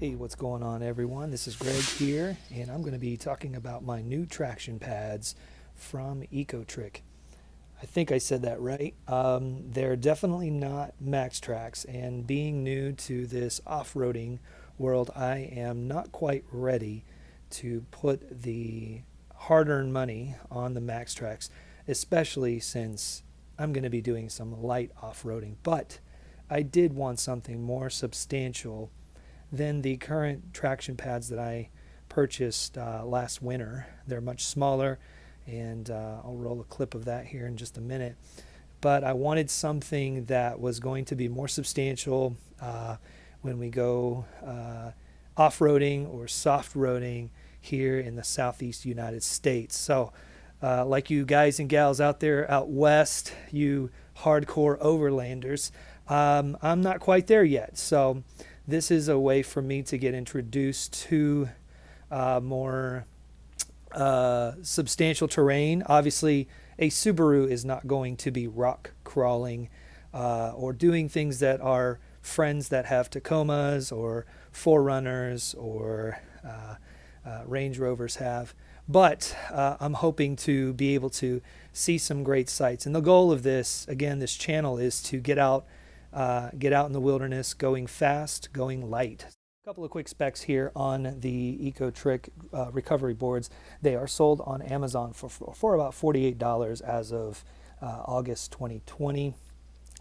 Hey, what's going on, everyone? This is Greg here, and I'm going to be talking about my new traction pads from Ecotric. I think I said that right. They're definitely not Max Tracks, and being new to this off-roading world, I am not quite ready to put the hard-earned money on the Max Tracks, especially since I'm going to be doing some light off-roading. But I did want something more substantial than the current traction pads that I purchased last winter. They're much smaller, and I'll roll a clip of that here in just a minute. But I wanted something that was going to be more substantial when we go off-roading or soft-roading here in the southeast United States. So like you guys and gals out there out west, you hardcore overlanders, I'm not quite there yet. So this is a way for me to get introduced to more substantial terrain. Obviously, a Subaru is not going to be rock crawling or doing things that our friends that have Tacomas or Forerunners or Range Rovers have. But I'm hoping to be able to see some great sights. And the goal of this, again, this channel is to get out in the wilderness, going fast, going light. A couple of quick specs here on the Ecotric Recovery Boards. They are sold on Amazon for about $48 as of August 2020.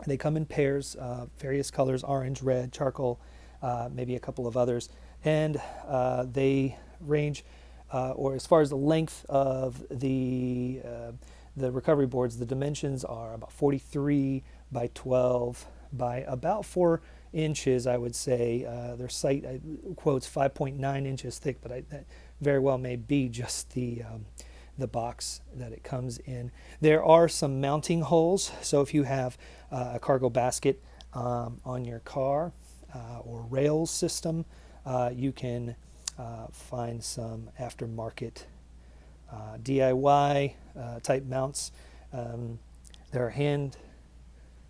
They come in pairs, various colors, orange, red, charcoal, maybe a couple of others. And they range, or as far as the length of the recovery boards, the dimensions are about 43 by 12 by about 4 inches, I would say. Their site quotes 5.9 inches thick, but that very well may be just the box that it comes in. There are some mounting holes, so if you have a cargo basket on your car or rails system, you can find some aftermarket DIY type mounts. There are hand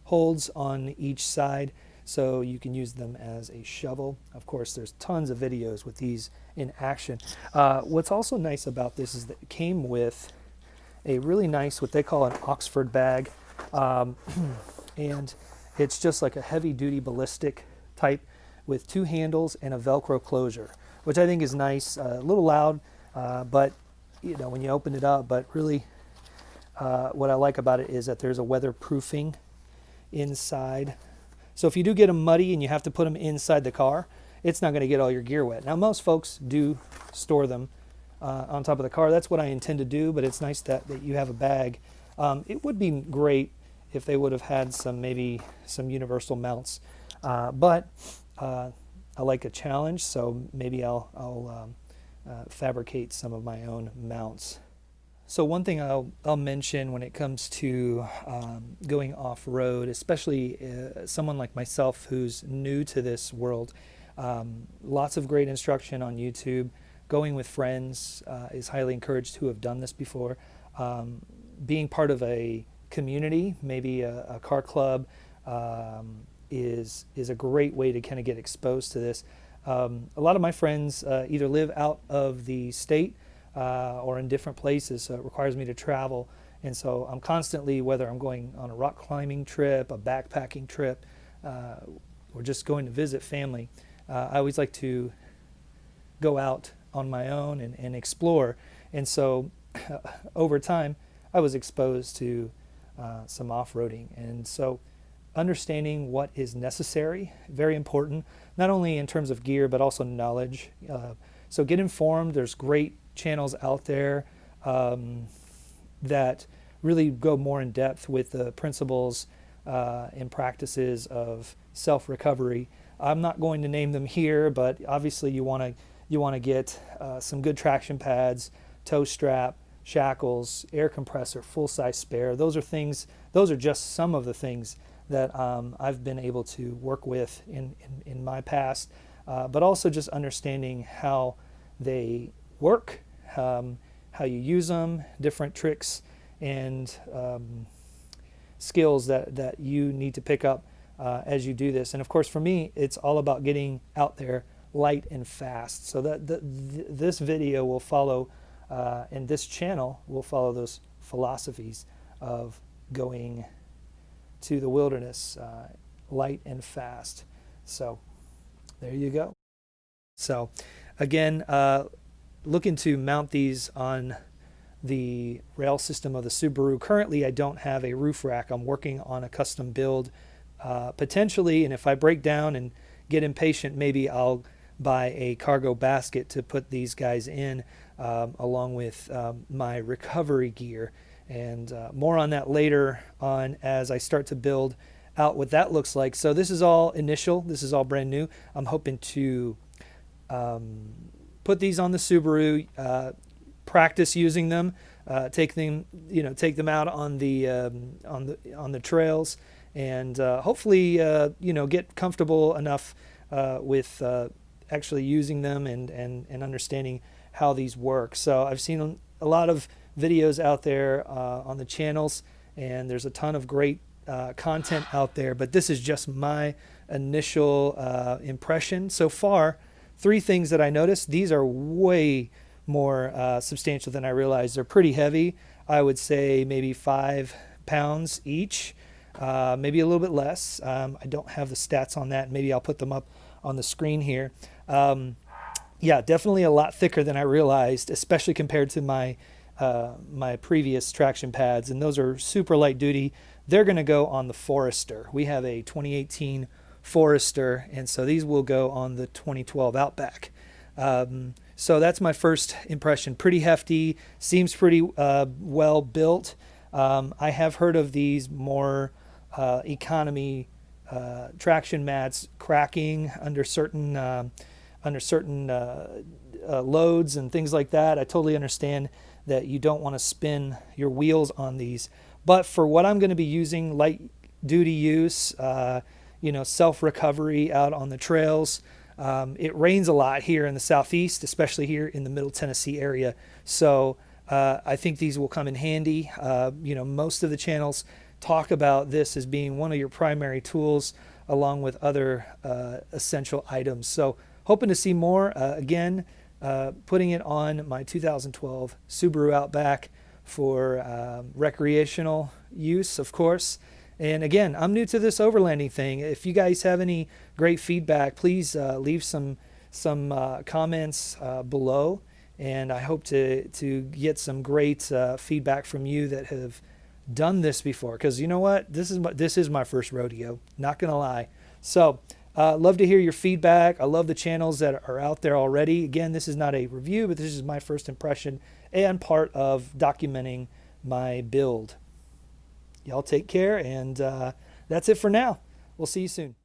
holds on each side, so you can use them as a shovel. Of course, there's tons of videos with these in action. What's also nice about this is that it came with a really nice, what they call an Oxford bag, and it's just like a heavy-duty ballistic type with 2 handles and a Velcro closure, which I think is nice. A little loud, but you know when you open it up. But really, what I like about it is that there's a weatherproofing inside. So if you do get them muddy and you have to put them inside the car, it's not going to get all your gear wet. Now, most folks do store them on top of the car. That's what I intend to do, but it's nice that you have a bag. It would be great if they would have had maybe some universal mounts, but I like a challenge, so maybe I'll fabricate some of my own mounts. So one thing I'll mention when it comes to going off-road, especially someone like myself who's new to this world, lots of great instruction on YouTube. Going with friends is highly encouraged who have done this before. Being part of a community, maybe a car club, is a great way to kind of get exposed to this. A lot of my friends either live out of the state or in different places, so it requires me to travel. And so I'm constantly, whether I'm going on a rock climbing trip, a backpacking trip, or just going to visit family, I always like to go out on my own and explore. And so over time, I was exposed to some off-roading. And so understanding what is necessary, very important, not only in terms of gear, but also knowledge. So get informed. There's great channels out there that really go more in depth with the principles and practices of self-recovery. I'm not going to name them here, but obviously you want to get some good traction pads, tow strap, shackles, air compressor, full-size spare. Those are just some of the things that I've been able to work with in my past, but also just understanding how they work, how you use them, different tricks and skills that you need to pick up as you do this. And of course, for me, it's all about getting out there light and fast. So this video will follow, and this channel will follow those philosophies of going to the wilderness, light and fast. So there you go. So again, looking to mount these on the rail system of the Subaru. Currently, I don't have a roof rack. I'm working on a custom build, potentially, and if I break down and get impatient, maybe I'll buy a cargo basket to put these guys in, along with my recovery gear. And more on that later on as I start to build out what that looks like. So this is all initial. This is all brand new. I'm hoping to put these on the Subaru, practice using them, take them out on the trails, and hopefully get comfortable enough with actually using them and understanding how these work. So I've seen a lot of videos out there on the channels, and there's a ton of great content out there, but this is just my initial impression so far. 3 things that I noticed. These are way more substantial than I realized. They're pretty heavy. I would say maybe 5 pounds each, maybe a little bit less. I don't have the stats on that. Maybe I'll put them up on the screen here. Yeah, definitely a lot thicker than I realized, especially compared to my previous traction pads, and those are super light duty. They're going to go on the Forester. We have a 2018 Forester, and so these will go on the 2012 Outback. So that's my first impression. Pretty hefty, seems pretty well built. I have heard of these more economy traction mats cracking under certain loads and things like that. I totally understand that you don't want to spin your wheels on these, but for what I'm going to be using, light duty use, self-recovery out on the trails. It rains a lot here in the southeast, especially here in the Middle Tennessee area. So I think these will come in handy. Most of the channels talk about this as being one of your primary tools, along with other essential items. So hoping to see more. Again, putting it on my 2012 Subaru Outback for recreational use, of course. And again, I'm new to this overlanding thing. If you guys have any great feedback, please leave some comments below. And I hope to get some great feedback from you that have done this before. Because you know what? This is my first rodeo. Not gonna lie. So love to hear your feedback. I love the channels that are out there already. Again, this is not a review, but this is my first impression and part of documenting my build. Y'all take care, and that's it for now. We'll see you soon.